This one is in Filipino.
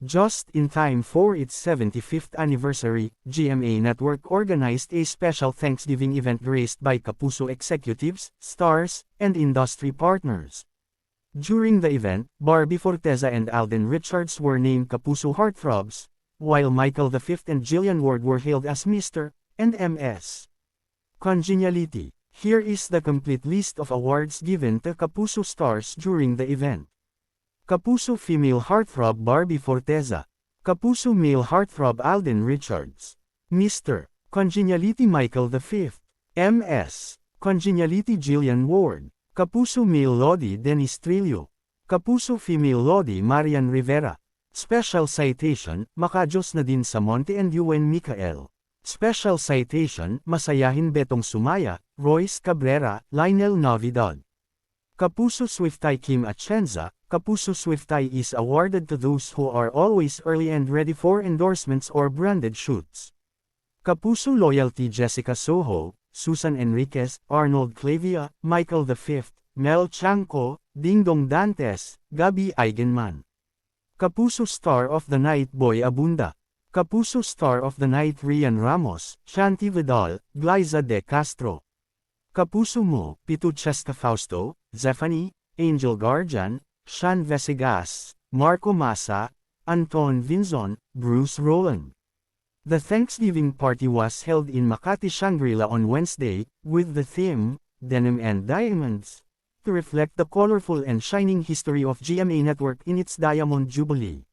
Just in time for its 75th anniversary, GMA Network organized a special Thanksgiving event graced by Kapuso executives, stars, and industry partners. During the event, Barbie Forteza and Alden Richards were named Kapuso Heartthrobs, while Michael V and Jillian Ward were hailed as Mr. and Ms. Congeniality. Here is the complete list of awards given to Kapuso stars during the event. Kapuso Female Heartthrob Barbie Forteza. Kapuso Male Heartthrob Alden Richards. Mr. Congeniality Michael V. Ms. Congeniality Jillian Ward. Kapuso Male Lodi Dennis Trillo. Kapuso Female Lodi Marian Rivera. Special Citation, Makajos na din sa Monte and Yuen Michael. Special Citation, Masayahin Betong Sumaya, Royce Cabrera, Lionel Navidad. Kapuso Swiftai Kim Atienza. Kapuso Swiftai is awarded to those who are always early and ready for endorsements or branded shoots. Kapuso Loyalty Jessica Soho, Susan Enriquez, Arnold Clavia, Michael V, Mel Chanco, Dingdong Dantes, Gabi Eigenman. Kapuso Star of the Night Boy Abunda. Kapuso Star of the Night Rian Ramos, Shanti Vidal, Glyza De Castro. Kapuso Mo, Pitu Chesta Fausto, Zephanie, Angel Garjan, Sean Vesigas, Marco Massa, Anton Vinzon, Bruce Rowland. The Thanksgiving party was held in Makati Shangri-La on Wednesday, with the theme, Denim and Diamonds, to reflect the colorful and shining history of GMA Network in its Diamond Jubilee.